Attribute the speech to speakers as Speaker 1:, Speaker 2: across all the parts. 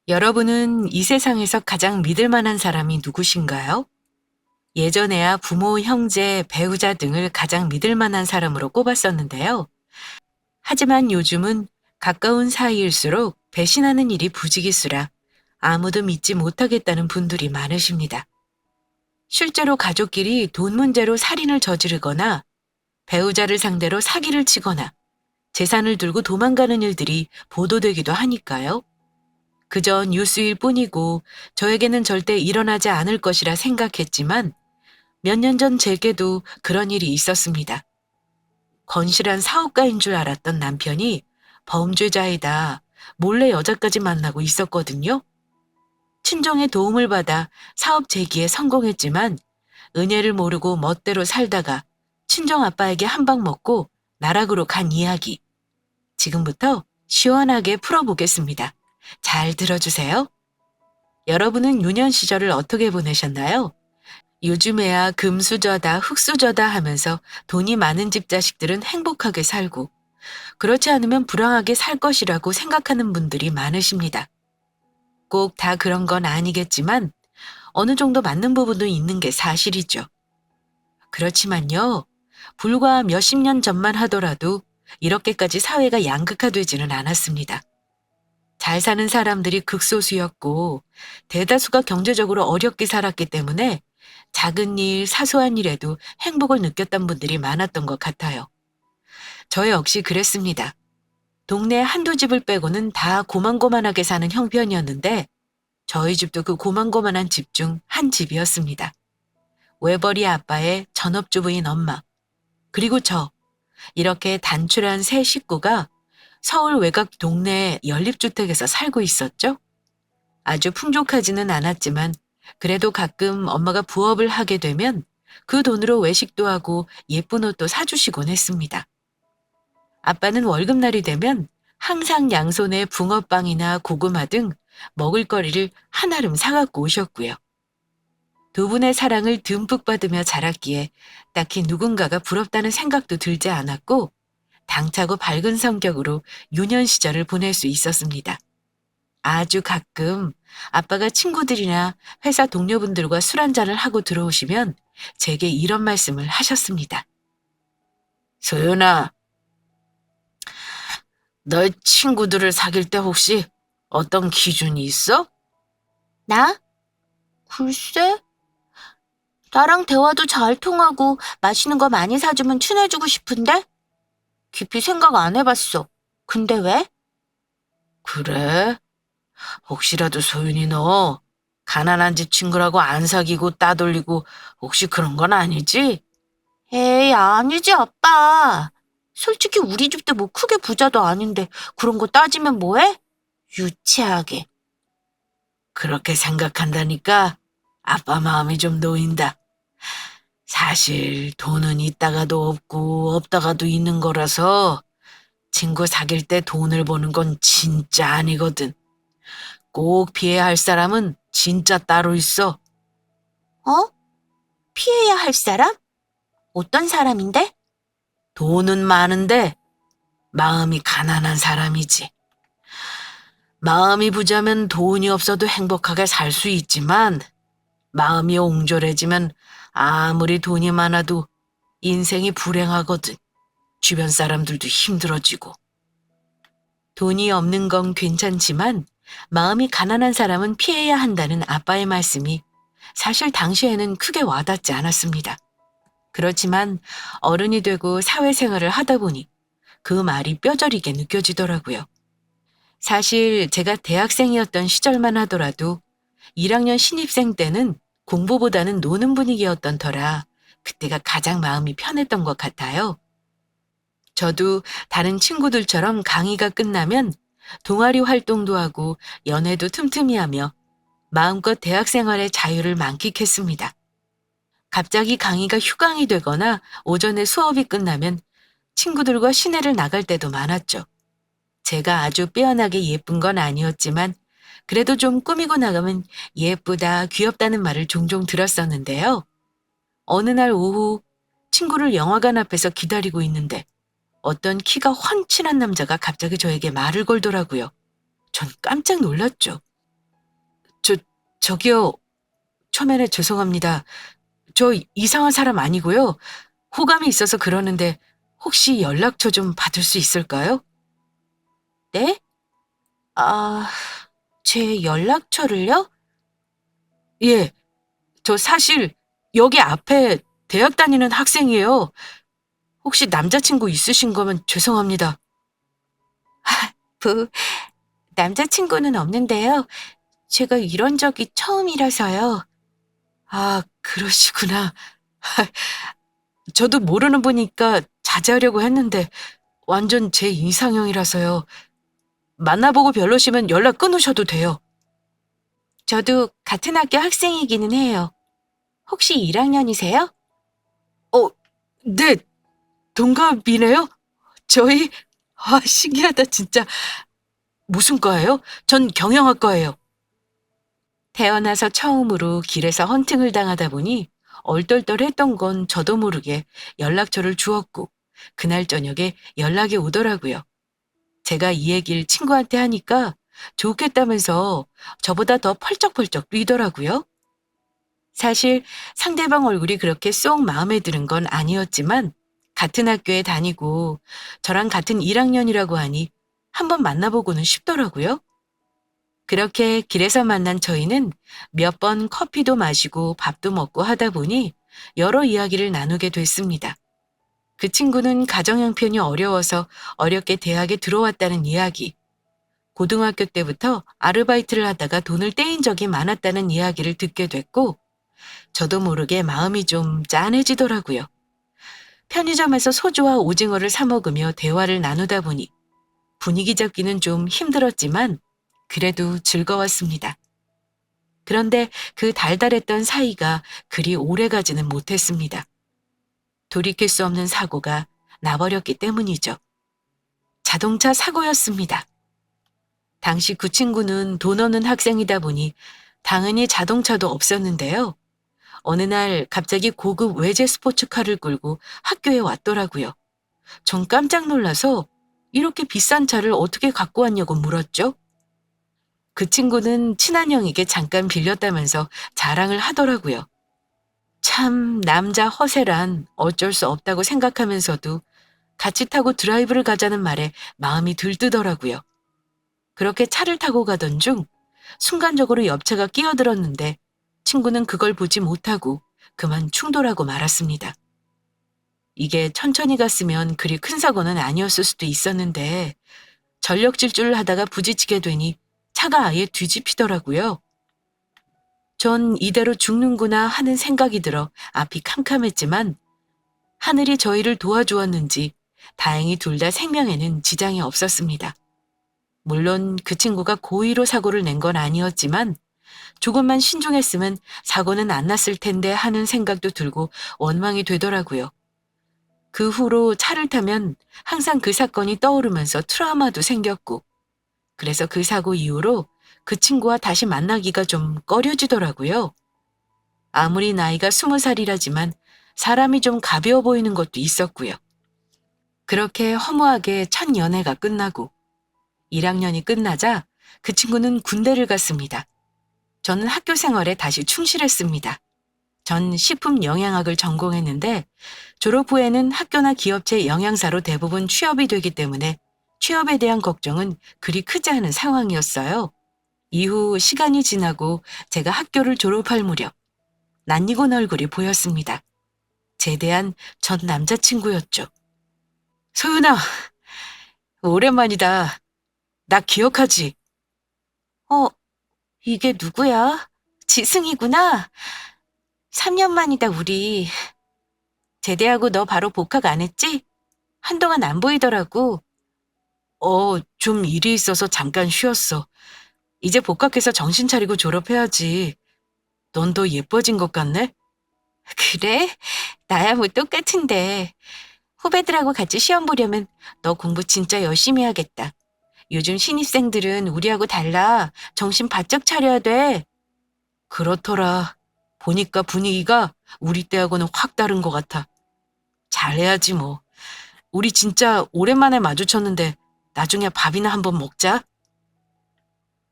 Speaker 1: 여러분은 이 세상에서 가장 믿을 만한 사람이 누구신가요? 예전에야 부모, 형제, 배우자 등을 가장 믿을 만한 사람으로 꼽았었는데요. 하지만 요즘은 가까운 사이일수록 배신하는 일이 부지기수라 아무도 믿지 못하겠다는 분들이 많으십니다. 실제로 가족끼리 돈 문제로 살인을 저지르거나 배우자를 상대로 사기를 치거나 재산을 들고 도망가는 일들이 보도되기도 하니까요. 그저 뉴스일 뿐이고 저에게는 절대 일어나지 않을 것이라 생각했지만 몇 년 전 제게도 그런 일이 있었습니다. 건실한 사업가인 줄 알았던 남편이 범죄자이다 몰래 여자까지 만나고 있었거든요. 친정의 도움을 받아 사업 재기에 성공했지만 은혜를 모르고 멋대로 살다가 친정 아빠에게 한 방 먹고 나락으로 간 이야기. 지금부터 시원하게 풀어보겠습니다. 잘 들어주세요. 여러분은 유년 시절을 어떻게 보내셨나요? 요즘에야 금수저다 흙수저다 하면서 돈이 많은 집 자식들은 행복하게 살고 그렇지 않으면 불행하게 살 것이라고 생각하는 분들이 많으십니다. 꼭 다 그런 건 아니겠지만 어느 정도 맞는 부분도 있는 게 사실이죠. 그렇지만요, 불과 몇십 년 전만 하더라도 이렇게까지 사회가 양극화되지는 않았습니다. 잘 사는 사람들이 극소수였고 대다수가 경제적으로 어렵게 살았기 때문에 작은 일, 사소한 일에도 행복을 느꼈던 분들이 많았던 것 같아요. 저 역시 그랬습니다. 동네 한두 집을 빼고는 다 고만고만하게 사는 형편이었는데 저희 집도 그 고만고만한 집 중 한 집이었습니다. 외벌이 아빠의 전업주부인 엄마, 그리고 저, 이렇게 단출한 세 식구가 서울 외곽 동네 연립주택에서 살고 있었죠. 아주 풍족하지는 않았지만 그래도 가끔 엄마가 부업을 하게 되면 그 돈으로 외식도 하고 예쁜 옷도 사주시곤 했습니다. 아빠는 월급날이 되면 항상 양손에 붕어빵이나 고구마 등 먹을거리를 한아름 사갖고 오셨고요. 두 분의 사랑을 듬뿍 받으며 자랐기에 딱히 누군가가 부럽다는 생각도 들지 않았고 당차고 밝은 성격으로 유년 시절을 보낼 수 있었습니다. 아주 가끔 아빠가 친구들이나 회사 동료분들과 술 한잔을 하고 들어오시면 제게 이런 말씀을 하셨습니다. 소연아, 너 친구들을 사귈 때 혹시 어떤 기준이 있어?
Speaker 2: 나? 글쎄, 나랑 대화도 잘 통하고 맛있는 거 많이 사주면 친해지고 싶은데? 깊이 생각 안 해봤어. 근데 왜?
Speaker 1: 그래? 혹시라도 소윤이 너 가난한 집 친구라고 안 사귀고 따돌리고 혹시 그런 건 아니지?
Speaker 2: 에이, 아니지, 아빠. 솔직히 우리 집도 뭐 크게 부자도 아닌데 그런 거 따지면 뭐해? 유치하게.
Speaker 1: 그렇게 생각한다니까 아빠 마음이 좀 놓인다. 사실 돈은 있다가도 없고 없다가도 있는 거라서 친구 사귈 때 돈을 버는 건 진짜 아니거든. 꼭 피해야 할 사람은 진짜 따로 있어.
Speaker 2: 어? 피해야 할 사람? 어떤 사람인데?
Speaker 1: 돈은 많은데 마음이 가난한 사람이지. 마음이 부자면 돈이 없어도 행복하게 살 수 있지만 마음이 옹졸해지면 아무리 돈이 많아도 인생이 불행하거든. 주변 사람들도 힘들어지고. 돈이 없는 건 괜찮지만 마음이 가난한 사람은 피해야 한다는 아빠의 말씀이 사실 당시에는 크게 와닿지 않았습니다. 그렇지만 어른이 되고 사회생활을 하다 보니 그 말이 뼈저리게 느껴지더라고요. 사실 제가 대학생이었던 시절만 하더라도 1학년 신입생 때는 공부보다는 노는 분위기였던 터라 그때가 가장 마음이 편했던 것 같아요. 저도 다른 친구들처럼 강의가 끝나면 동아리 활동도 하고 연애도 틈틈이 하며 마음껏 대학 생활의 자유를 만끽했습니다. 갑자기 강의가 휴강이 되거나 오전에 수업이 끝나면 친구들과 시내를 나갈 때도 많았죠. 제가 아주 빼어나게 예쁜 건 아니었지만 그래도 좀 꾸미고 나가면 예쁘다, 귀엽다는 말을 종종 들었었는데요. 어느 날 오후 친구를 영화관 앞에서 기다리고 있는데 어떤 키가 훤칠한 남자가 갑자기 저에게 말을 걸더라고요. 전 깜짝 놀랐죠. 저기요, 초면에 죄송합니다. 저 이상한 사람 아니고요. 호감이 있어서 그러는데 혹시 연락처 좀 받을 수 있을까요?
Speaker 2: 네? 아, 제 연락처를요?
Speaker 1: 예, 저 사실 여기 앞에 대학 다니는 학생이에요. 혹시 남자친구 있으신 거면 죄송합니다.
Speaker 2: 그, 남자친구는 없는데요. 제가 이런 적이 처음이라서요.
Speaker 1: 아, 그러시구나. 저도 모르는 분이니까 자제하려고 했는데 완전 제 이상형이라서요. 만나보고 별로시면 연락 끊으셔도 돼요.
Speaker 2: 저도 같은 학교 학생이기는 해요. 혹시 1학년이세요?
Speaker 1: 어, 네, 동갑이네요? 저희, 신기하다, 진짜. 무슨 과예요? 전 경영학과예요. 태어나서 처음으로 길에서 헌팅을 당하다 보니 얼떨떨했던 건 저도 모르게 연락처를 주었고, 그날 저녁에 연락이 오더라고요. 제가 이 얘기를 친구한테 하니까 좋겠다면서 저보다 더 펄쩍펄쩍 뛰더라고요. 사실 상대방 얼굴이 그렇게 쏙 마음에 드는 건 아니었지만 같은 학교에 다니고 저랑 같은 1학년이라고 하니 한번 만나보고는 싶더라고요. 그렇게 길에서 만난 저희는 몇 번 커피도 마시고 밥도 먹고 하다 보니 여러 이야기를 나누게 됐습니다. 그 친구는 가정 형편이 어려워서 어렵게 대학에 들어왔다는 이야기, 고등학교 때부터 아르바이트를 하다가 돈을 떼인 적이 많았다는 이야기를 듣게 됐고, 저도 모르게 마음이 좀 짠해지더라고요. 편의점에서 소주와 오징어를 사 먹으며 대화를 나누다 보니 분위기 잡기는 좀 힘들었지만 그래도 즐거웠습니다. 그런데 그 달달했던 사이가 그리 오래 가지는 못했습니다. 돌이킬 수 없는 사고가 나버렸기 때문이죠. 자동차 사고였습니다. 당시 그 친구는 돈 없는 학생이다 보니 당연히 자동차도 없었는데요. 어느 날 갑자기 고급 외제 스포츠카를 끌고 학교에 왔더라고요. 전 깜짝 놀라서 이렇게 비싼 차를 어떻게 갖고 왔냐고 물었죠. 그 친구는 친한 형에게 잠깐 빌렸다면서 자랑을 하더라고요. 참 남자 허세란 어쩔 수 없다고 생각하면서도 같이 타고 드라이브를 가자는 말에 마음이 들뜨더라고요. 그렇게 차를 타고 가던 중 순간적으로 옆차가 끼어들었는데 친구는 그걸 보지 못하고 그만 충돌하고 말았습니다. 이게 천천히 갔으면 그리 큰 사고는 아니었을 수도 있었는데 전력 질주를 하다가 부딪히게 되니 차가 아예 뒤집히더라고요. 전 이대로 죽는구나 하는 생각이 들어 앞이 캄캄했지만 하늘이 저희를 도와주었는지 다행히 둘 다 생명에는 지장이 없었습니다. 물론 그 친구가 고의로 사고를 낸 건 아니었지만 조금만 신중했으면 사고는 안 났을 텐데 하는 생각도 들고 원망이 되더라고요. 그 후로 차를 타면 항상 그 사건이 떠오르면서 트라우마도 생겼고 그래서 그 사고 이후로 그 친구와 다시 만나기가 좀 꺼려지더라고요. 아무리 나이가 20살이라지만 사람이 좀 가벼워 보이는 것도 있었고요. 그렇게 허무하게 첫 연애가 끝나고 1학년이 끝나자 그 친구는 군대를 갔습니다. 저는 학교 생활에 다시 충실했습니다. 전 식품 영양학을 전공했는데 졸업 후에는 학교나 기업체 영양사로 대부분 취업이 되기 때문에 취업에 대한 걱정은 그리 크지 않은 상황이었어요. 이후 시간이 지나고 제가 학교를 졸업할 무렵 낯익은 얼굴이 보였습니다. 제대한 전 남자친구였죠. 소윤아, 오랜만이다. 나 기억하지?
Speaker 2: 어, 이게 누구야? 지승이구나. 3년 만이다, 우리. 제대하고 너 바로 복학 안 했지? 한동안 안 보이더라고.
Speaker 1: 좀 일이 있어서 잠깐 쉬었어. 이제 복학해서 정신 차리고 졸업해야지. 넌 더 예뻐진 것 같네?
Speaker 2: 그래? 나야 뭐 똑같은데. 후배들하고 같이 시험 보려면 너 공부 진짜 열심히 해야겠다. 요즘 신입생들은 우리하고 달라. 정신 바짝 차려야 돼.
Speaker 1: 그렇더라. 보니까 분위기가 우리 때하고는 확 다른 것 같아. 잘해야지 뭐. 우리 진짜 오랜만에 마주쳤는데 나중에 밥이나 한번 먹자.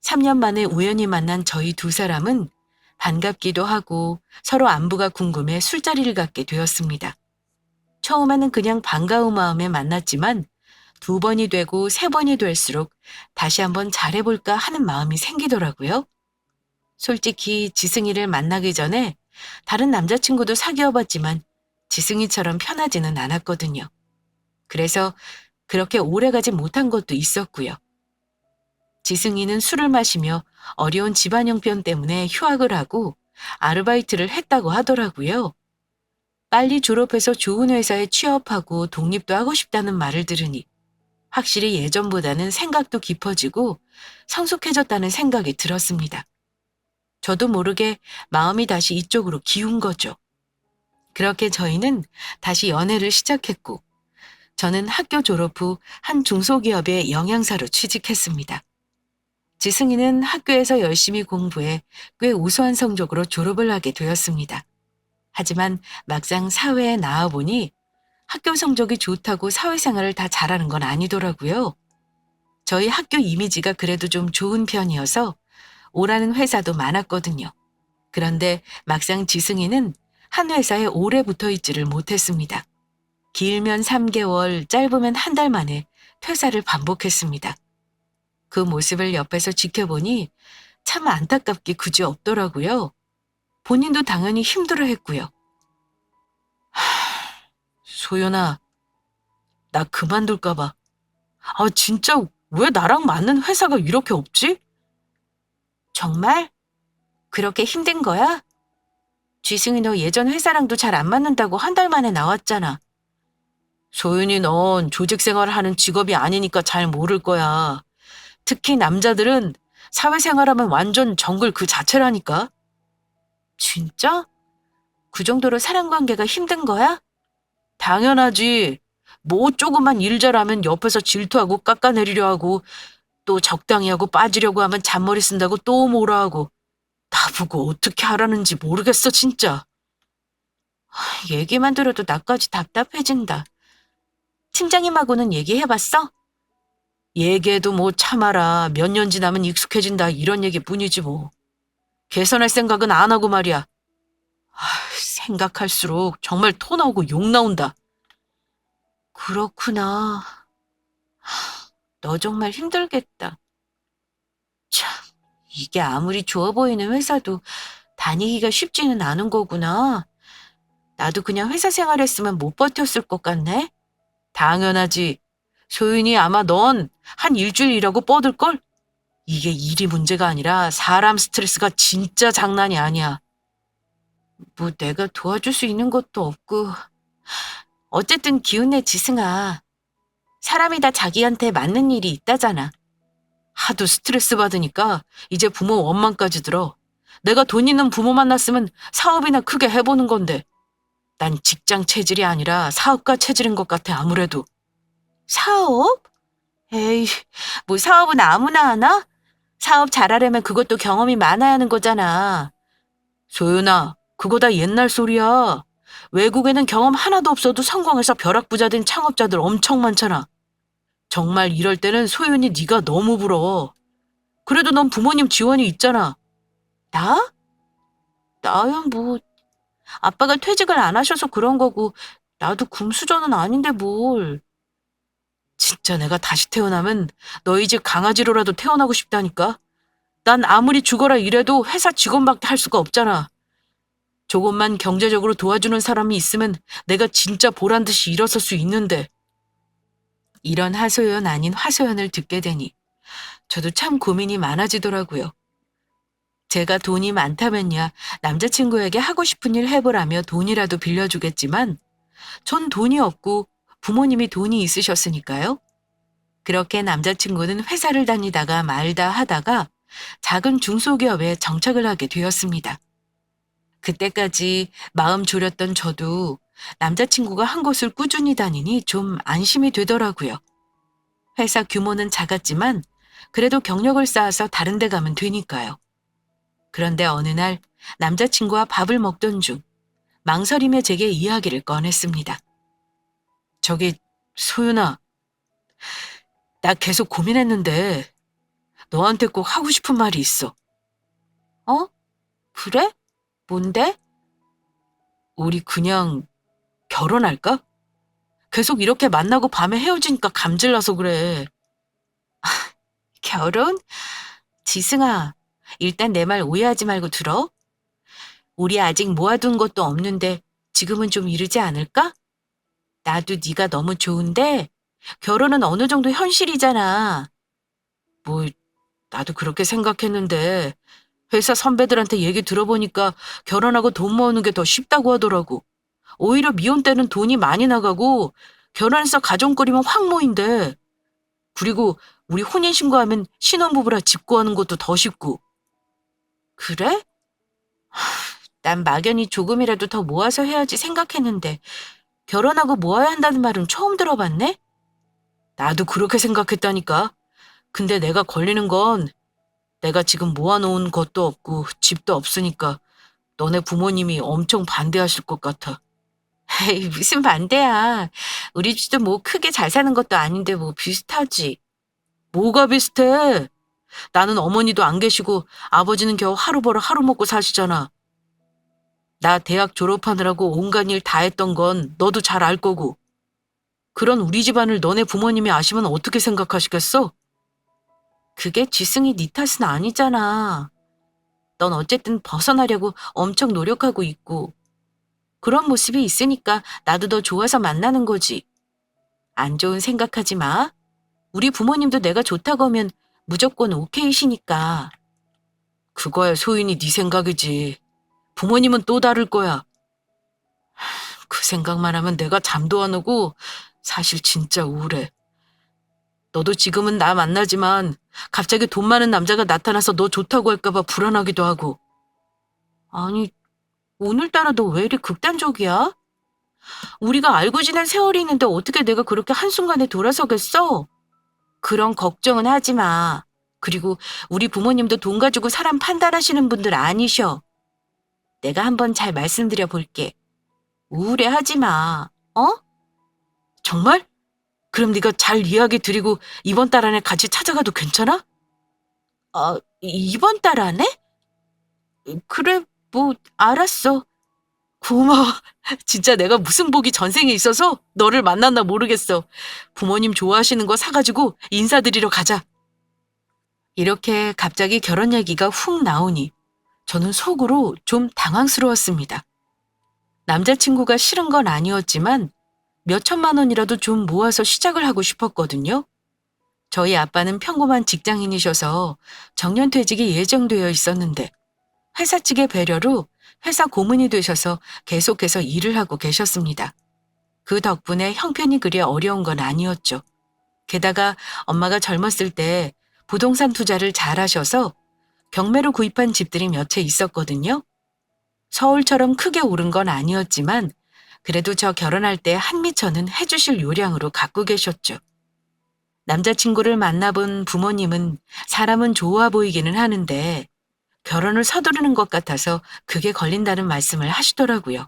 Speaker 1: 3년 만에 우연히 만난 저희 두 사람은 반갑기도 하고 서로 안부가 궁금해 술자리를 갖게 되었습니다. 처음에는 그냥 반가운 마음에 만났지만 2번이 되고 3번이 될수록 다시 한번 잘해볼까 하는 마음이 생기더라고요. 솔직히 지승이를 만나기 전에 다른 남자친구도 사귀어봤지만 지승이처럼 편하지는 않았거든요. 그래서 그렇게 오래가지 못한 것도 있었고요. 지승이는 술을 마시며 어려운 집안 형편 때문에 휴학을 하고 아르바이트를 했다고 하더라고요. 빨리 졸업해서 좋은 회사에 취업하고 독립도 하고 싶다는 말을 들으니 확실히 예전보다는 생각도 깊어지고 성숙해졌다는 생각이 들었습니다. 저도 모르게 마음이 다시 이쪽으로 기운 거죠. 그렇게 저희는 다시 연애를 시작했고 저는 학교 졸업 후 한 중소기업의 영양사로 취직했습니다. 지승이는 학교에서 열심히 공부해 꽤 우수한 성적으로 졸업을 하게 되었습니다. 하지만 막상 사회에 나와보니 학교 성적이 좋다고 사회생활을 다 잘하는 건 아니더라고요. 저희 학교 이미지가 그래도 좀 좋은 편이어서 오라는 회사도 많았거든요. 그런데 막상 지승이는 한 회사에 오래 붙어 있지를 못했습니다. 길면 3개월, 짧으면 한 달 만에 퇴사를 반복했습니다. 그 모습을 옆에서 지켜보니 참 안타깝기 그지없더라고요. 본인도 당연히 힘들어했고요. 소연아, 나 그만둘까 봐. 진짜 왜 나랑 맞는 회사가 이렇게 없지? 정말? 그렇게 힘든 거야? 쥐승이 너 예전 회사랑도 잘 안 맞는다고 한 달 만에 나왔잖아. 소윤이 넌 조직 생활을 하는 직업이 아니니까 잘 모를 거야. 특히 남자들은 사회생활하면 완전 정글 그 자체라니까. 진짜? 그 정도로 사람관계가 힘든 거야? 당연하지. 뭐 조금만 일 잘하면 옆에서 질투하고 깎아내리려 하고 또 적당히 하고 빠지려고 하면 잔머리 쓴다고 또 뭐라 하고 나보고 어떻게 하라는지 모르겠어 진짜. 얘기만 들어도 나까지 답답해진다. 팀장님하고는 얘기해봤어? 얘기해도 뭐 참아라. 몇 년 지나면 익숙해진다 이런 얘기뿐이지 뭐. 개선할 생각은 안 하고 말이야. 생각할수록 정말 토 나오고 욕 나온다. 그렇구나. 너 정말 힘들겠다. 참, 이게 아무리 좋아 보이는 회사도 다니기가 쉽지는 않은 거구나. 나도 그냥 회사 생활했으면 못 버텼을 것 같네. 당연하지. 소윤이 아마 넌 한 일주일 일하고 뻗을걸? 이게 일이 문제가 아니라 사람 스트레스가 진짜 장난이 아니야. 뭐 내가 도와줄 수 있는 것도 없고. 어쨌든 기운내 지승아. 사람이 다 자기한테 맞는 일이 있다잖아. 하도 스트레스 받으니까 이제 부모 원망까지 들어. 내가 돈 있는 부모 만났으면 사업이나 크게 해보는 건데. 난 직장 체질이 아니라 사업가 체질인 것 같아 아무래도. 사업? 에이, 뭐 사업은 아무나 하나? 사업 잘하려면 그것도 경험이 많아야 하는 거잖아. 소연아, 그거 다 옛날 소리야. 외국에는 경험 하나도 없어도 성공해서 벼락부자 된 창업자들 엄청 많잖아. 정말 이럴 때는 소윤이 네가 너무 부러워. 그래도 넌 부모님 지원이 있잖아. 나? 나야 뭐 아빠가 퇴직을 안 하셔서 그런 거고 나도 금수저는 아닌데 뭘. 진짜 내가 다시 태어나면 너희 집 강아지로라도 태어나고 싶다니까. 난 아무리 죽어라 이래도 회사 직원밖에 할 수가 없잖아. 조금만 경제적으로 도와주는 사람이 있으면 내가 진짜 보란 듯이 일어설 수 있는데. 이런 하소연 아닌 화소연을 듣게 되니 저도 참 고민이 많아지더라고요. 제가 돈이 많다면야 남자친구에게 하고 싶은 일 해보라며 돈이라도 빌려주겠지만 전 돈이 없고 부모님이 돈이 있으셨으니까요. 그렇게 남자친구는 회사를 다니다가 말다 하다가 작은 중소기업에 정착을 하게 되었습니다. 그때까지 마음 졸였던 저도 남자친구가 한 곳을 꾸준히 다니니 좀 안심이 되더라고요. 회사 규모는 작았지만 그래도 경력을 쌓아서 다른 데 가면 되니까요. 그런데 어느 날 남자친구와 밥을 먹던 중 망설이며 제게 이야기를 꺼냈습니다. 저기 소윤아, 나 계속 고민했는데 너한테 꼭 하고 싶은 말이 있어. 어?
Speaker 2: 그래? 뭔데?
Speaker 1: 우리 그냥 결혼할까? 계속 이렇게 만나고 밤에 헤어지니까 감질나서 그래.
Speaker 2: 결혼? 지승아, 일단 내 말 오해하지 말고 들어. 우리 아직 모아둔 것도 없는데 지금은 좀 이르지 않을까? 나도 네가 너무 좋은데 결혼은 어느 정도 현실이잖아.
Speaker 1: 뭐, 나도 그렇게 생각했는데, 회사 선배들한테 얘기 들어보니까 결혼하고 돈 모으는 게 더 쉽다고 하더라고. 오히려 미혼 때는 돈이 많이 나가고, 결혼해서 가정 꾸리면 확 모인대. 그리고 우리 혼인신고하면 신혼부부라 집 구하는 것도 더 쉽고.
Speaker 2: 그래? 난 막연히 조금이라도 더 모아서 해야지 생각했는데 결혼하고 모아야 한다는 말은 처음 들어봤네?
Speaker 1: 나도 그렇게 생각했다니까. 근데 내가 걸리는 건 내가 지금 모아놓은 것도 없고 집도 없으니까 너네 부모님이 엄청 반대하실 것 같아.
Speaker 2: 에이, 무슨 반대야. 우리 집도 뭐 크게 잘 사는 것도 아닌데 뭐 비슷하지.
Speaker 1: 뭐가 비슷해? 나는 어머니도 안 계시고 아버지는 겨우 하루 벌어 하루 먹고 사시잖아. 나 대학 졸업하느라고 온갖 일 다 했던 건 너도 잘 알 거고. 그런 우리 집안을 너네 부모님이 아시면 어떻게 생각하시겠어?
Speaker 2: 그게 쥐승이 네 탓은 아니잖아. 넌 어쨌든 벗어나려고 엄청 노력하고 있고 그런 모습이 있으니까 나도 더 좋아서 만나는 거지. 안 좋은 생각하지 마. 우리 부모님도 내가 좋다고 하면 무조건 오케이시니까.
Speaker 1: 그거야 소인이 네 생각이지. 부모님은 또 다를 거야. 그 생각만 하면 내가 잠도 안 오고 사실 진짜 우울해. 너도 지금은 나 만나지만 갑자기 돈 많은 남자가 나타나서 너 좋다고 할까봐 불안하기도 하고.
Speaker 2: 아니, 오늘따라 너 왜 이리 극단적이야? 우리가 알고 지낸 세월이 있는데 어떻게 내가 그렇게 한순간에 돌아서겠어? 그런 걱정은 하지 마. 그리고 우리 부모님도 돈 가지고 사람 판단하시는 분들 아니셔. 내가 한번 잘 말씀드려 볼게. 우울해 하지 마. 어?
Speaker 1: 정말? 그럼 네가 잘 이야기 드리고 이번 달 안에 같이 찾아가도 괜찮아?
Speaker 2: 이번 달 안에? 그래, 뭐, 알았어.
Speaker 1: 고마워. 진짜 내가 무슨 복이 전생에 있어서 너를 만났나 모르겠어. 부모님 좋아하시는 거 사가지고 인사드리러 가자. 이렇게 갑자기 결혼 얘기가 훅 나오니 저는 속으로 좀 당황스러웠습니다. 남자친구가 싫은 건 아니었지만 몇 천만 원이라도 좀 모아서 시작을 하고 싶었거든요. 저희 아빠는 평범한 직장인이셔서 정년퇴직이 예정되어 있었는데 회사 측의 배려로 회사 고문이 되셔서 계속해서 일을 하고 계셨습니다. 그 덕분에 형편이 그리 어려운 건 아니었죠. 게다가 엄마가 젊었을 때 부동산 투자를 잘 하셔서 경매로 구입한 집들이 몇 채 있었거든요. 서울처럼 크게 오른 건 아니었지만 그래도 저 결혼할 때 한 미천은 해주실 요량으로 갖고 계셨죠. 남자친구를 만나본 부모님은 사람은 좋아 보이기는 하는데 결혼을 서두르는 것 같아서 그게 걸린다는 말씀을 하시더라고요.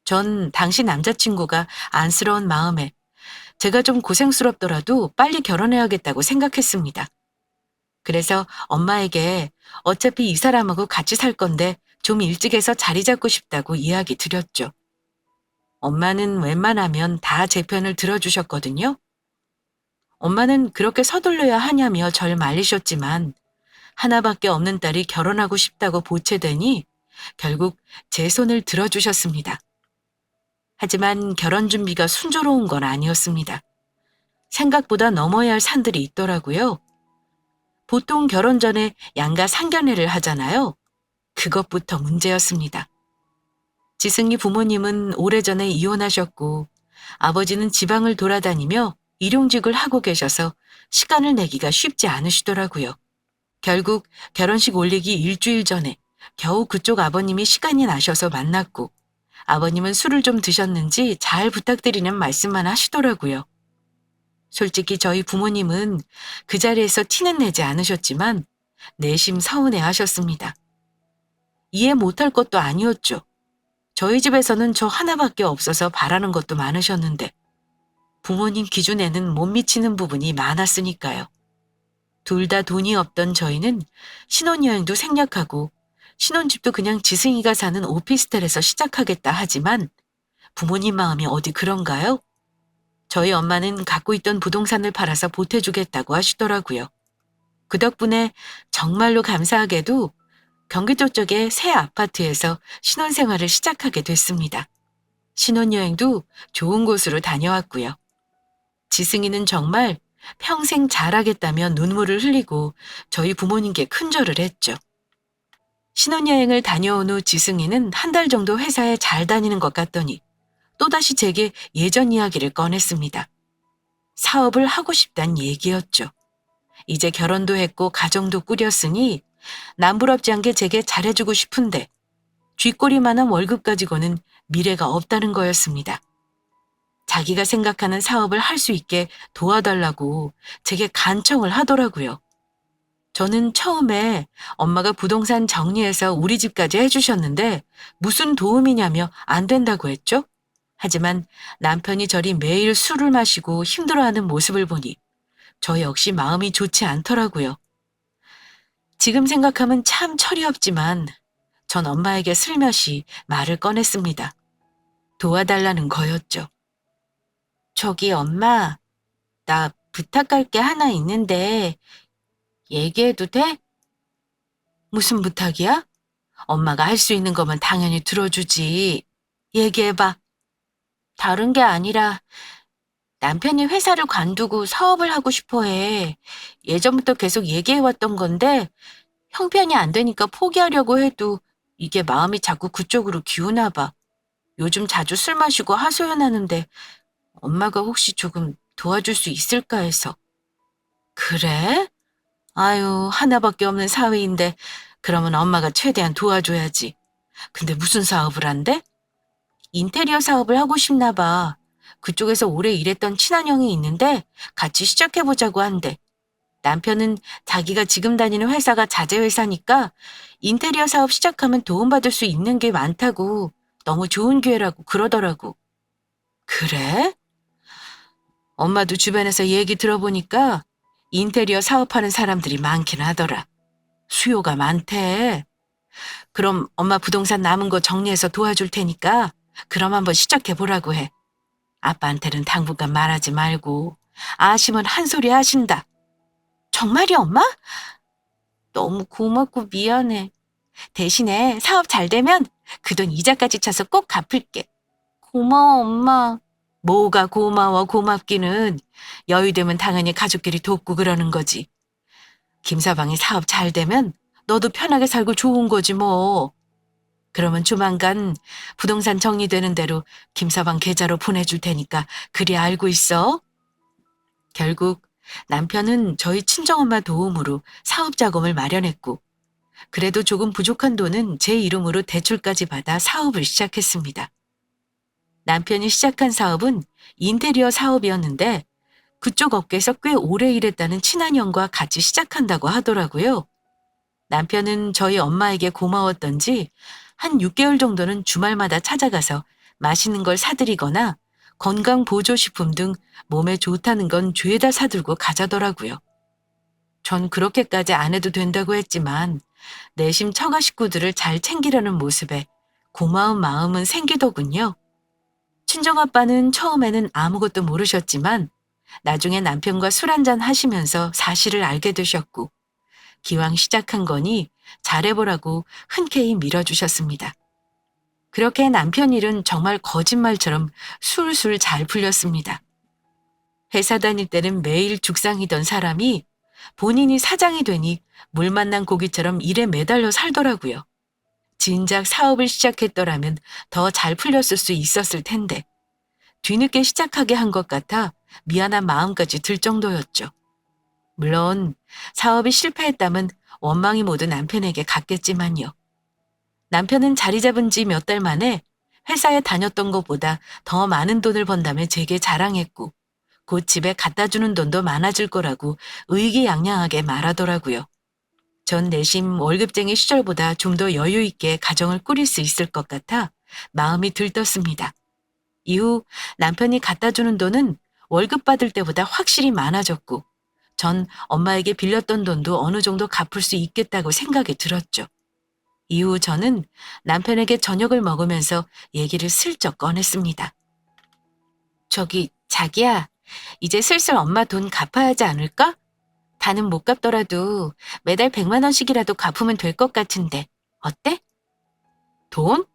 Speaker 1: 전 당시 남자친구가 안쓰러운 마음에 제가 좀 고생스럽더라도 빨리 결혼해야겠다고 생각했습니다. 그래서 엄마에게 어차피 이 사람하고 같이 살 건데 좀 일찍 해서 자리 잡고 싶다고 이야기 드렸죠. 엄마는 웬만하면 다 제 편을 들어주셨거든요. 엄마는 그렇게 서둘러야 하냐며 절 말리셨지만 하나밖에 없는 딸이 결혼하고 싶다고 보채더니 결국 제 손을 들어주셨습니다. 하지만 결혼 준비가 순조로운 건 아니었습니다. 생각보다 넘어야 할 산들이 있더라고요. 보통 결혼 전에 양가 상견례를 하잖아요. 그것부터 문제였습니다. 지승이 부모님은 오래전에 이혼하셨고 아버지는 지방을 돌아다니며 일용직을 하고 계셔서 시간을 내기가 쉽지 않으시더라고요. 결국 결혼식 올리기 일주일 전에 겨우 그쪽 아버님이 시간이 나셔서 만났고 아버님은 술을 좀 드셨는지 잘 부탁드리는 말씀만 하시더라고요. 솔직히 저희 부모님은 그 자리에서 티는 내지 않으셨지만 내심 서운해 하셨습니다. 이해 못할 것도 아니었죠. 저희 집에서는 저 하나밖에 없어서 바라는 것도 많으셨는데 부모님 기준에는 못 미치는 부분이 많았으니까요. 둘 다 돈이 없던 저희는 신혼여행도 생략하고 신혼집도 그냥 지승이가 사는 오피스텔에서 시작하겠다 하지만 부모님 마음이 어디 그런가요? 저희 엄마는 갖고 있던 부동산을 팔아서 보태주겠다고 하시더라고요. 그 덕분에 정말로 감사하게도 경기도 쪽의 새 아파트에서 신혼생활을 시작하게 됐습니다. 신혼여행도 좋은 곳으로 다녀왔고요. 지승이는 정말 평생 잘하겠다며 눈물을 흘리고 저희 부모님께 큰절을 했죠. 신혼여행을 다녀온 후 지승이는 한 달 정도 회사에 잘 다니는 것 같더니 또다시 제게 예전 이야기를 꺼냈습니다. 사업을 하고 싶단 얘기였죠. 이제 결혼도 했고 가정도 꾸렸으니 남부럽지 않게 제게 잘해주고 싶은데 쥐꼬리만한 월급 가지고는 미래가 없다는 거였습니다. 자기가 생각하는 사업을 할 수 있게 도와달라고 제게 간청을 하더라고요. 저는 처음에 엄마가 부동산 정리해서 우리 집까지 해주셨는데 무슨 도움이냐며 안 된다고 했죠. 하지만 남편이 저리 매일 술을 마시고 힘들어하는 모습을 보니 저 역시 마음이 좋지 않더라고요. 지금 생각하면 참 철이 없지만 전 엄마에게 슬며시 말을 꺼냈습니다. 도와달라는 거였죠. 저기 엄마, 나 부탁할 게 하나 있는데 얘기해도 돼? 무슨 부탁이야? 엄마가 할 수 있는 거면 당연히 들어주지. 얘기해봐. 다른 게 아니라 남편이 회사를 관두고 사업을 하고 싶어 해. 예전부터 계속 얘기해왔던 건데 형편이 안 되니까 포기하려고 해도 이게 마음이 자꾸 그쪽으로 기우나 봐. 요즘 자주 술 마시고 하소연하는데 엄마가 혹시 조금 도와줄 수 있을까 해서. 그래? 아유, 하나밖에 없는 사위인데 그러면 엄마가 최대한 도와줘야지. 근데 무슨 사업을 한대? 인테리어 사업을 하고 싶나 봐. 그쪽에서 오래 일했던 친한 형이 있는데 같이 시작해보자고 한대. 남편은 자기가 지금 다니는 회사가 자재회사니까 인테리어 사업 시작하면 도움받을 수 있는 게 많다고 너무 좋은 기회라고 그러더라고. 그래? 엄마도 주변에서 얘기 들어보니까 인테리어 사업하는 사람들이 많긴 하더라. 수요가 많대. 그럼 엄마 부동산 남은 거 정리해서 도와줄 테니까 그럼 한번 시작해보라고 해. 아빠한테는 당분간 말하지 말고 아시면 한 소리 하신다. 정말이 엄마? 너무 고맙고 미안해. 대신에 사업 잘 되면 그 돈 이자까지 쳐서 꼭 갚을게. 고마워, 엄마. 뭐가 고마워, 고맙기는. 여유되면 당연히 가족끼리 돕고 그러는 거지. 김서방이 사업 잘 되면 너도 편하게 살고 좋은 거지 뭐. 그러면 조만간 부동산 정리되는 대로 김서방 계좌로 보내줄 테니까 그리 알고 있어. 결국 남편은 저희 친정엄마 도움으로 사업 자금을 마련했고 그래도 조금 부족한 돈은 제 이름으로 대출까지 받아 사업을 시작했습니다. 남편이 시작한 사업은 인테리어 사업이었는데 그쪽 업계에서 꽤 오래 일했다는 친한 형과 같이 시작한다고 하더라고요. 남편은 저희 엄마에게 고마웠던지 한 6개월 정도는 주말마다 찾아가서 맛있는 걸 사드리거나 건강보조식품 등 몸에 좋다는 건 죄다 사들고 가자더라고요. 전 그렇게까지 안 해도 된다고 했지만 내심 처가 식구들을 잘 챙기려는 모습에 고마운 마음은 생기더군요. 친정아빠는 처음에는 아무것도 모르셨지만 나중에 남편과 술 한잔 하시면서 사실을 알게 되셨고 기왕 시작한 거니 잘해보라고 흔쾌히 밀어주셨습니다. 그렇게 남편 일은 정말 거짓말처럼 술술 잘 풀렸습니다. 회사 다닐 때는 매일 죽상이던 사람이 본인이 사장이 되니 물 만난 고기처럼 일에 매달려 살더라고요. 진작 사업을 시작했더라면 더 잘 풀렸을 수 있었을 텐데 뒤늦게 시작하게 한 것 같아 미안한 마음까지 들 정도였죠. 물론 사업이 실패했다면 원망이 모두 남편에게 갔겠지만요. 남편은 자리 잡은 지 몇 달 만에 회사에 다녔던 것보다 더 많은 돈을 번다며 제게 자랑했고 곧 집에 갖다 주는 돈도 많아질 거라고 의기양양하게 말하더라고요. 전 내심 월급쟁이 시절보다 좀 더 여유 있게 가정을 꾸릴 수 있을 것 같아 마음이 들떴습니다. 이후 남편이 갖다 주는 돈은 월급 받을 때보다 확실히 많아졌고 전 엄마에게 빌렸던 돈도 어느 정도 갚을 수 있겠다고 생각이 들었죠. 이후 저는 남편에게 저녁을 먹으면서 얘기를 슬쩍 꺼냈습니다. 저기, 자기야, 이제 슬슬 엄마 돈 갚아야 하지 않을까? 다는 못 갚더라도 매달 100만 원씩이라도 갚으면 될 것 같은데, 어때? 돈?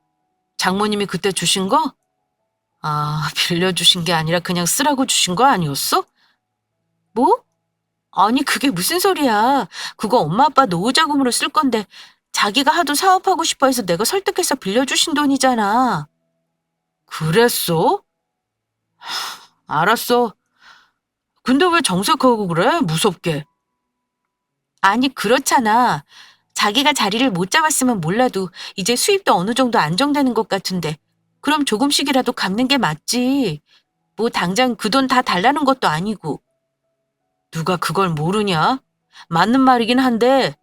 Speaker 1: 장모님이 그때 주신 거? 아, 빌려주신 게 아니라 그냥 쓰라고 주신 거 아니었어? 뭐? 아니, 그게 무슨 소리야. 그거 엄마 아빠 노후 자금으로 쓸 건데 자기가 하도 사업하고 싶어 해서 내가 설득해서 빌려주신 돈이잖아. 그랬어? 알았어. 근데 왜 정색하고 그래? 무섭게. 아니, 그렇잖아. 자기가 자리를 못 잡았으면 몰라도 이제 수입도 어느 정도 안정되는 것 같은데 그럼 조금씩이라도 갚는 게 맞지. 뭐 당장 그 돈 다 달라는 것도 아니고. 누가 그걸 모르냐? 맞는 말이긴 한데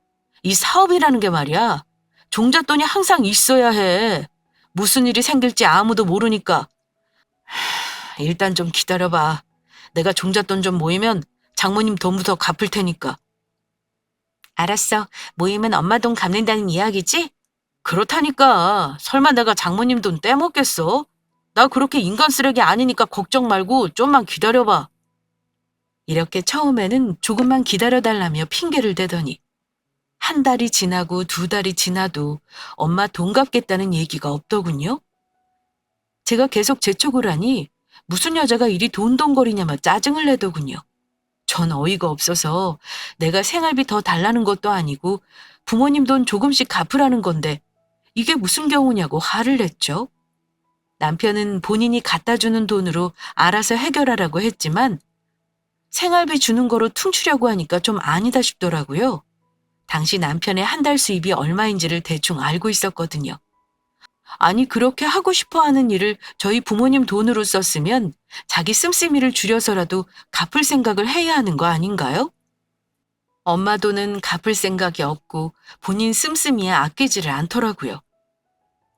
Speaker 1: 이 사업이라는 게 말이야. 종잣돈이 항상 있어야 해. 무슨 일이 생길지 아무도 모르니까. 일단 좀 기다려봐. 내가 종잣돈 좀 모이면 장모님 돈부터 갚을 테니까. 알았어. 모이면 엄마 돈 갚는다는 이야기지? 그렇다니까. 설마 내가 장모님 돈 떼먹겠어? 나 그렇게 인간 쓰레기 아니니까 걱정 말고 좀만 기다려봐. 이렇게 처음에는 조금만 기다려달라며 핑계를 대더니 한 달이 지나고 두 달이 지나도 엄마 돈 갚겠다는 얘기가 없더군요. 제가 계속 재촉을 하니 무슨 여자가 이리 돈돈거리냐며 짜증을 내더군요. 전 어이가 없어서 내가 생활비 더 달라는 것도 아니고 부모님 돈 조금씩 갚으라는 건데 이게 무슨 경우냐고 화를 냈죠. 남편은 본인이 갖다 주는 돈으로 알아서 해결하라고 했지만 생활비 주는 거로 퉁치려고 하니까 좀 아니다 싶더라고요. 당시 남편의 한 달 수입이 얼마인지를 대충 알고 있었거든요. 아니, 그렇게 하고 싶어 하는 일을 저희 부모님 돈으로 썼으면 자기 씀씀이를 줄여서라도 갚을 생각을 해야 하는 거 아닌가요? 엄마 돈은 갚을 생각이 없고 본인 씀씀이에 아끼지를 않더라고요.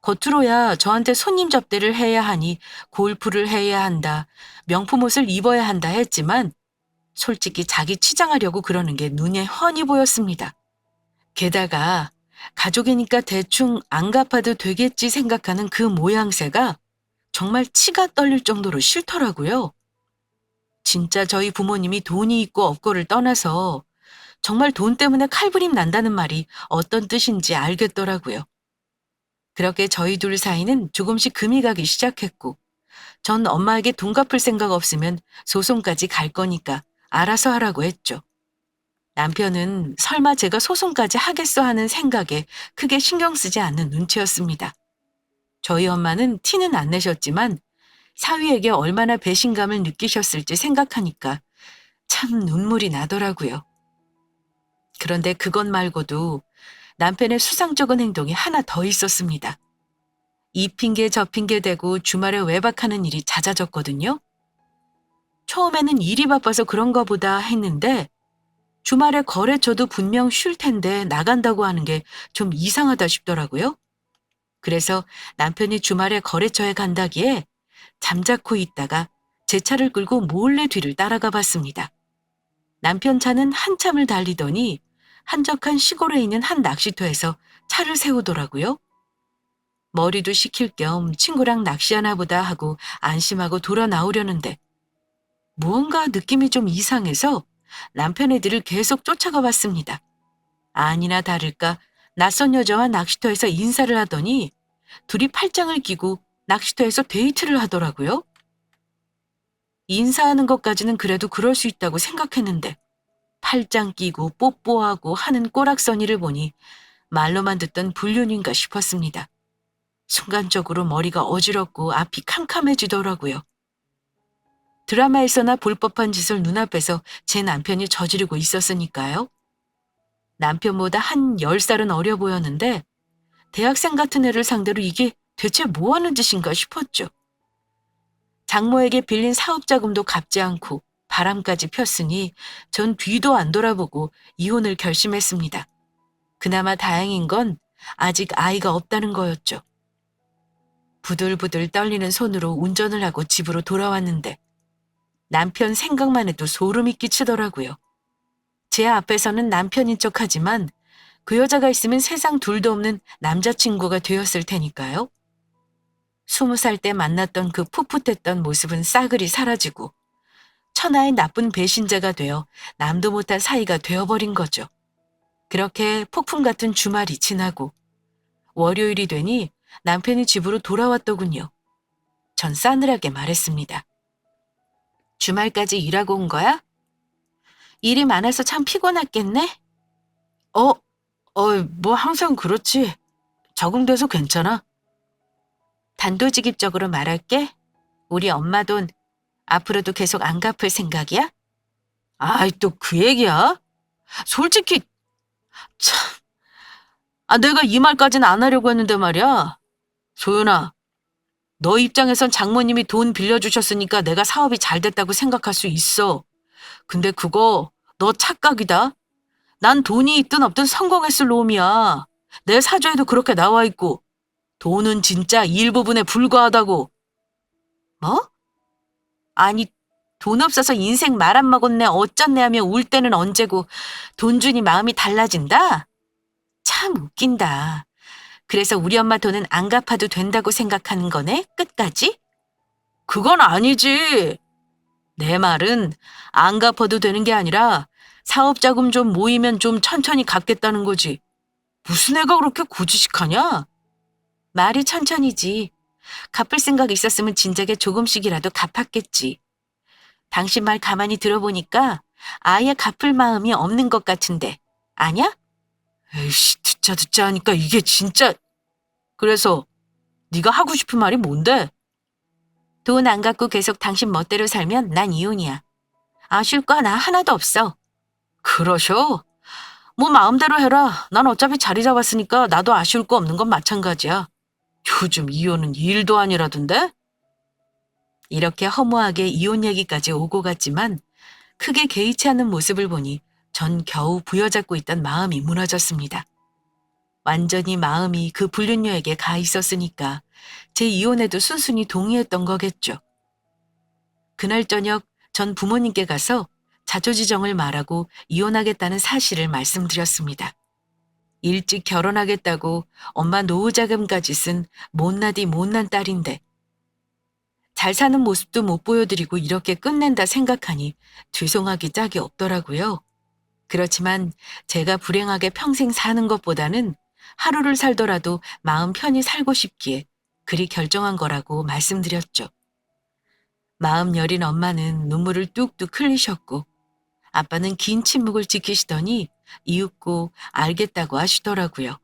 Speaker 1: 겉으로야 저한테 손님 접대를 해야 하니 골프를 해야 한다, 명품 옷을 입어야 한다 했지만 솔직히 자기 치장하려고 그러는 게 눈에 훤히 보였습니다. 게다가 가족이니까 대충 안 갚아도 되겠지 생각하는 그 모양새가 정말 치가 떨릴 정도로 싫더라고요. 진짜 저희 부모님이 돈이 있고 없고를 떠나서 정말 돈 때문에 칼부림 난다는 말이 어떤 뜻인지 알겠더라고요. 그렇게 저희 둘 사이는 조금씩 금이 가기 시작했고 전 엄마에게 돈 갚을 생각 없으면 소송까지 갈 거니까 알아서 하라고 했죠. 남편은 설마 제가 소송까지 하겠어 하는 생각에 크게 신경 쓰지 않는 눈치였습니다. 저희 엄마는 티는 안 내셨지만 사위에게 얼마나 배신감을 느끼셨을지 생각하니까 참 눈물이 나더라고요. 그런데 그것 말고도 남편의 수상쩍은 행동이 하나 더 있었습니다. 이 핑계 저 핑계 대고 주말에 외박하는 일이 잦아졌거든요. 처음에는 일이 바빠서 그런가 보다 했는데 주말에 거래처도 분명 쉴 텐데 나간다고 하는 게 좀 이상하다 싶더라고요. 그래서 남편이 주말에 거래처에 간다기에 잠자코 있다가 제 차를 끌고 몰래 뒤를 따라가 봤습니다. 남편 차는 한참을 달리더니 한적한 시골에 있는 한 낚시터에서 차를 세우더라고요. 머리도 식힐 겸 친구랑 낚시하나 보다 하고 안심하고 돌아 나오려는데 무언가 느낌이 좀 이상해서 남편의 뒤를 계속 쫓아가 봤습니다. 아니나 다를까 낯선 여자와 낚시터에서 인사를 하더니 둘이 팔짱을 끼고 낚시터에서 데이트를 하더라고요. 인사하는 것까지는 그래도 그럴 수 있다고 생각했는데 팔짱 끼고 뽀뽀하고 하는 꼬락서니를 보니 말로만 듣던 불륜인가 싶었습니다. 순간적으로 머리가 어지럽고 앞이 캄캄해지더라고요. 드라마에서나 볼 법한 짓을 눈앞에서 제 남편이 저지르고 있었으니까요. 남편보다 한 10살은 어려 보였는데 대학생 같은 애를 상대로 이게 대체 뭐 하는 짓인가 싶었죠. 장모에게 빌린 사업 자금도 갚지 않고 바람까지 폈으니 전 뒤도 안 돌아보고 이혼을 결심했습니다. 그나마 다행인 건 아직 아이가 없다는 거였죠. 부들부들 떨리는 손으로 운전을 하고 집으로 돌아왔는데 남편 생각만 해도 소름이 끼치더라고요. 제 앞에서는 남편인 척하지만 그 여자가 있으면 세상 둘도 없는 남자친구가 되었을 테니까요. 20살 때 만났던 그 풋풋했던 모습은 싸그리 사라지고 천하의 나쁜 배신자가 되어 남도 못할 사이가 되어버린 거죠. 그렇게 폭풍 같은 주말이 지나고 월요일이 되니 남편이 집으로 돌아왔더군요. 전 싸늘하게 말했습니다. 주말까지 일하고 온 거야? 일이 많아서 참 피곤했겠네? 뭐 항상 그렇지. 적응돼서 괜찮아. 단도직입적으로 말할게. 우리 엄마 돈 앞으로도 계속 안 갚을 생각이야? 아이, 또 그 얘기야? 솔직히, 참. 내가 이 말까지는 안 하려고 했는데 말이야. 소연아, 너 입장에선 장모님이 돈 빌려주셨으니까 내가 사업이 잘 됐다고 생각할 수 있어. 근데 그거 너 착각이다. 난 돈이 있든 없든 성공했을 놈이야. 내 사주에도 그렇게 나와 있고 돈은 진짜 일부분에 불과하다고. 뭐? 아니, 돈 없어서 인생 말 안 먹었네 어쩌네 하며 울 때는 언제고 돈 주니 마음이 달라진다? 참 웃긴다. 그래서 우리 엄마 돈은 안 갚아도 된다고 생각하는 거네? 끝까지? 그건 아니지. 내 말은 안 갚아도 되는 게 아니라 사업 자금 좀 모이면 좀 천천히 갚겠다는 거지. 무슨 애가 그렇게 고지식하냐? 말이 천천히지. 갚을 생각 있었으면 진작에 조금씩이라도 갚았겠지. 당신 말 가만히 들어보니까 아예 갚을 마음이 없는 것 같은데. 아냐? 에이씨, 듣자 하니까 이게 진짜. 그래서 네가 하고 싶은 말이 뭔데? 돈 안 갖고 계속 당신 멋대로 살면 난 이혼이야. 아쉬울 거 하나도 없어. 그러셔? 뭐 마음대로 해라. 난 어차피 자리 잡았으니까 나도 아쉬울 거 없는 건 마찬가지야. 요즘 이혼은 일도 아니라던데? 이렇게 허무하게 이혼 얘기까지 오고 갔지만 크게 개의치 않는 모습을 보니 전 겨우 부여잡고 있던 마음이 무너졌습니다. 완전히 마음이 그 불륜녀에게 가 있었으니까 제 이혼에도 순순히 동의했던 거겠죠. 그날 저녁 전 부모님께 가서 자초지정을 말하고 이혼하겠다는 사실을 말씀드렸습니다. 일찍 결혼하겠다고 엄마 노후자금까지 쓴 못나디 못난 딸인데 잘 사는 모습도 못 보여드리고 이렇게 끝낸다 생각하니 죄송하기 짝이 없더라고요. 그렇지만 제가 불행하게 평생 사는 것보다는 하루를 살더라도 마음 편히 살고 싶기에 그리 결정한 거라고 말씀드렸죠. 마음 여린 엄마는 눈물을 뚝뚝 흘리셨고 아빠는 긴 침묵을 지키시더니 이윽고 알겠다고 하시더라고요.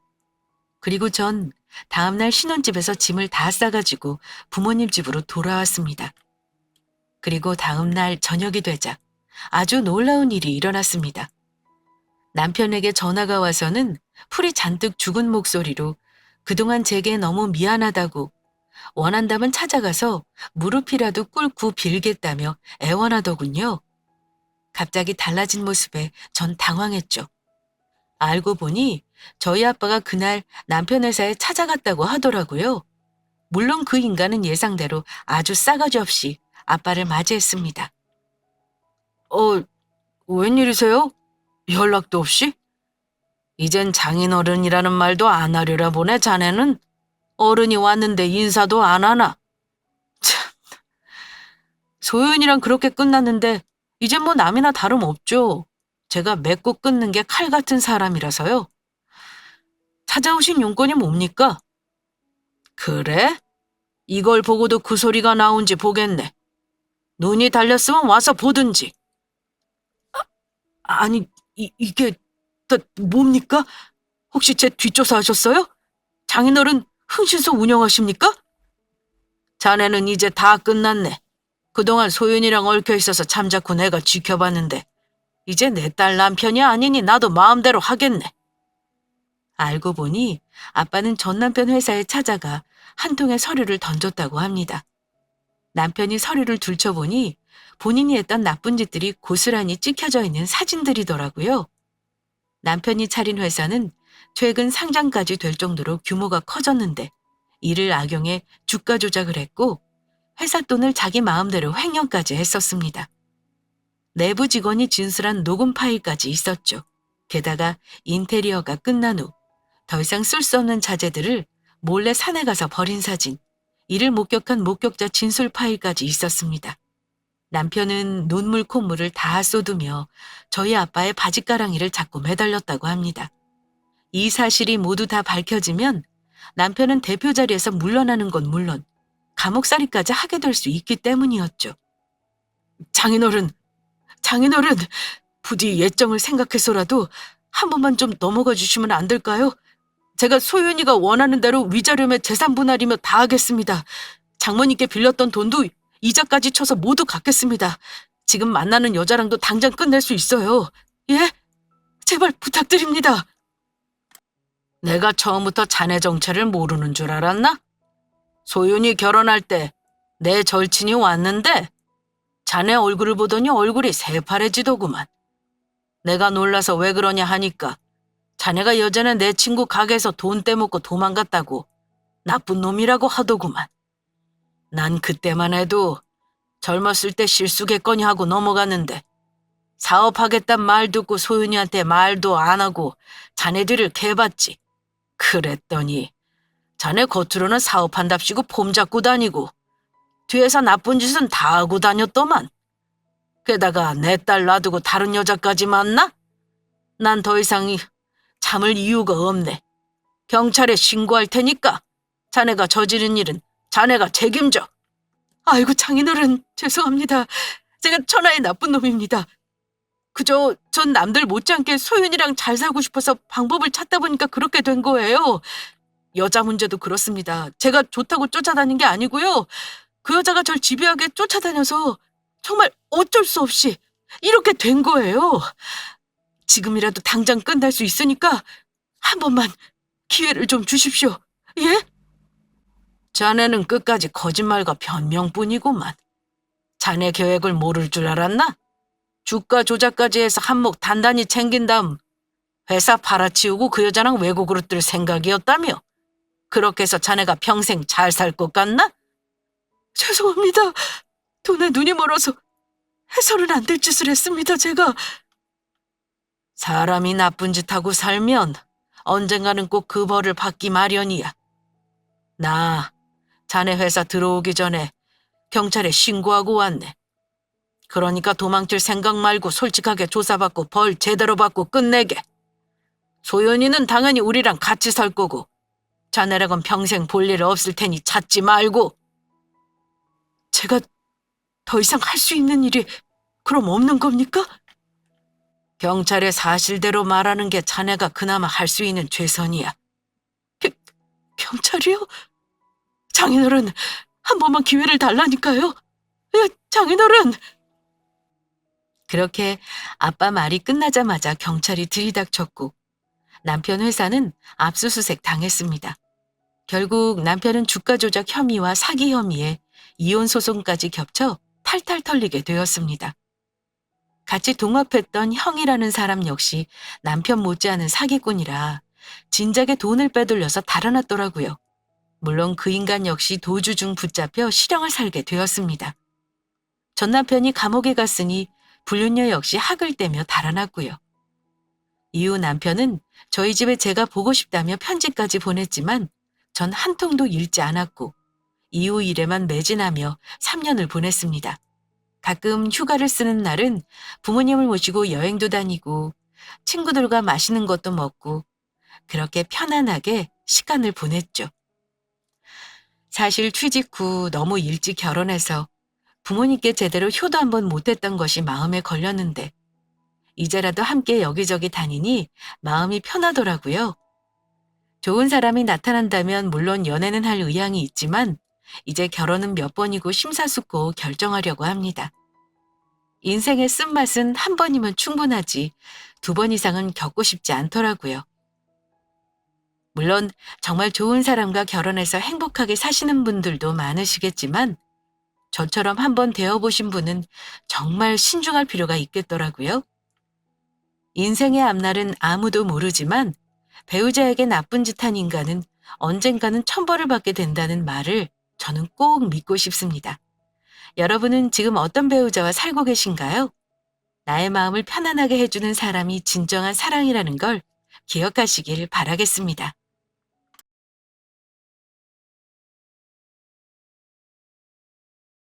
Speaker 1: 그리고 전 다음날 신혼집에서 짐을 다 싸가지고 부모님 집으로 돌아왔습니다. 그리고 다음날 저녁이 되자 아주 놀라운 일이 일어났습니다. 남편에게 전화가 와서는 풀이 잔뜩 죽은 목소리로 그동안 제게 너무 미안하다고 원한다면 찾아가서 무릎이라도 꿇고 빌겠다며 애원하더군요. 갑자기 달라진 모습에 전 당황했죠. 알고 보니 저희 아빠가 그날 남편 회사에 찾아갔다고 하더라고요. 물론 그 인간은 예상대로 아주 싸가지 없이 아빠를 맞이했습니다. 웬일이세요? 연락도 없이? 이젠 장인어른이라는 말도 안 하려나 보네, 자네는. 어른이 왔는데 인사도 안 하나. 참, 소윤이랑 그렇게 끝났는데 이젠 뭐 남이나 다름없죠. 제가 맺고 끊는 게 칼 같은 사람이라서요. 찾아오신 용건이 뭡니까? 그래? 이걸 보고도 그 소리가 나온지 보겠네. 눈이 달렸으면 와서 보든지. 아니, 이게 다 뭡니까? 혹시 제 뒷조사 하셨어요? 장인어른 흥신소 운영하십니까? 자네는 이제 다 끝났네. 그동안 소윤이랑 얽혀 있어서 잠자코 내가 지켜봤는데 이제 내 딸 남편이 아니니 나도 마음대로 하겠네. 알고 보니 아빠는 전 남편 회사에 찾아가 한 통의 서류를 던졌다고 합니다. 남편이 서류를 들춰보니 본인이 했던 나쁜 짓들이 고스란히 찍혀져 있는 사진들이더라고요. 남편이 차린 회사는 최근 상장까지 될 정도로 규모가 커졌는데 이를 악용해 주가 조작을 했고 회사 돈을 자기 마음대로 횡령까지 했었습니다. 내부 직원이 진술한 녹음 파일까지 있었죠. 게다가 인테리어가 끝난 후 더 이상 쓸 수 없는 자재들을 몰래 산에 가서 버린 사진, 이를 목격한 목격자 진술 파일까지 있었습니다. 남편은 눈물 콧물을 다 쏟으며 저희 아빠의 바지가랑이를 잡고 매달렸다고 합니다. 이 사실이 모두 다 밝혀지면 남편은 대표 자리에서 물러나는 건 물론 감옥살이까지 하게 될 수 있기 때문이었죠. 장인어른, 부디 예정을 생각해서라도 한 번만 좀 넘어가 주시면 안 될까요? 제가 소윤이가 원하는 대로 위자료며 재산 분할이며 다 하겠습니다. 장모님께 빌렸던 돈도 이자까지 쳐서 모두 갚겠습니다. 지금 만나는 여자랑도 당장 끝낼 수 있어요. 예? 제발 부탁드립니다. 내가 처음부터 자네 정체를 모르는 줄 알았나? 소윤이 결혼할 때 내 절친이 왔는데 자네 얼굴을 보더니 얼굴이 새파래지더구만. 내가 놀라서 왜 그러냐 하니까 자네가 여전히 내 친구 가게에서 돈 떼먹고 도망갔다고 나쁜 놈이라고 하더구만. 난 그때만 해도 젊었을 때 실수겠거니 하고 넘어갔는데 사업하겠단 말 듣고 소윤이한테 말도 안 하고 자네 뒤를 캐봤지. 그랬더니 자네 겉으로는 사업한답시고 폼 잡고 다니고 뒤에서 나쁜 짓은 다 하고 다녔더만. 게다가 내 딸 놔두고 다른 여자까지 만나? 난 더 이상 참을 이유가 없네. 경찰에 신고할 테니까 자네가 저지른 일은 자네가 책임져. 아이고 장인어른, 죄송합니다. 제가 천하의 나쁜 놈입니다. 그저 전 남들 못지않게 소윤이랑 잘 살고 싶어서 방법을 찾다 보니까 그렇게 된 거예요. 여자 문제도 그렇습니다. 제가 좋다고 쫓아다닌 게 아니고요. 그 여자가 절 집요하게 쫓아다녀서 정말 어쩔 수 없이 이렇게 된 거예요. 지금이라도 당장 끝날 수 있으니까 한 번만 기회를 좀 주십시오. 예? 자네는 끝까지 거짓말과 변명뿐이구만. 자네 계획을 모를 줄 알았나? 주가 조작까지 해서 한몫 단단히 챙긴 다음 회사 팔아치우고 그 여자랑 외국으로 뜰 생각이었다며? 그렇게 해서 자네가 평생 잘 살 것 같나? 죄송합니다. 돈에 눈이 멀어서 해서는 안 될 짓을 했습니다, 제가. 사람이 나쁜 짓 하고 살면 언젠가는 꼭 그 벌을 받기 마련이야. 나 자네 회사 들어오기 전에 경찰에 신고하고 왔네. 그러니까 도망칠 생각 말고 솔직하게 조사받고 벌 제대로 받고 끝내게. 소연이는 당연히 우리랑 같이 살 거고 자네랑은 평생 볼 일 없을 테니 찾지 말고. 제가 더 이상 할 수 있는 일이 그럼 없는 겁니까? 경찰에 사실대로 말하는 게 자네가 그나마 할 수 있는 최선이야. 경찰이요? 장인어른, 한 번만 기회를 달라니까요. 예, 장인어른. 그렇게 아빠 말이 끝나자마자 경찰이 들이닥쳤고 남편 회사는 압수수색 당했습니다. 결국 남편은 주가 조작 혐의와 사기 혐의에 이혼 소송까지 겹쳐 탈탈 털리게 되었습니다. 같이 동업했던 형이라는 사람 역시 남편 못지않은 사기꾼이라 진작에 돈을 빼돌려서 달아났더라고요. 물론 그 인간 역시 도주 중 붙잡혀 실형을 살게 되었습니다. 전 남편이 감옥에 갔으니 불륜녀 역시 학을 떼며 달아났고요. 이후 남편은 저희 집에 제가 보고 싶다며 편지까지 보냈지만 전 한 통도 읽지 않았고 이후 일에만 매진하며 3년을 보냈습니다. 가끔 휴가를 쓰는 날은 부모님을 모시고 여행도 다니고 친구들과 맛있는 것도 먹고 그렇게 편안하게 시간을 보냈죠. 사실 취직 후 너무 일찍 결혼해서 부모님께 제대로 효도 한번 못했던 것이 마음에 걸렸는데 이제라도 함께 여기저기 다니니 마음이 편하더라고요. 좋은 사람이 나타난다면 물론 연애는 할 의향이 있지만 이제 결혼은 몇 번이고 심사숙고 결정하려고 합니다. 인생의 쓴맛은 한 번이면 충분하지 2번 이상은 겪고 싶지 않더라고요. 물론 정말 좋은 사람과 결혼해서 행복하게 사시는 분들도 많으시겠지만 저처럼 한번 되어보신 분은 정말 신중할 필요가 있겠더라고요. 인생의 앞날은 아무도 모르지만 배우자에게 나쁜 짓 한 인간은 언젠가는 천벌을 받게 된다는 말을 저는 꼭 믿고 싶습니다. 여러분은 지금 어떤 배우자와 살고 계신가요? 나의 마음을 편안하게 해주는 사람이 진정한 사랑이라는 걸 기억하시길 바라겠습니다.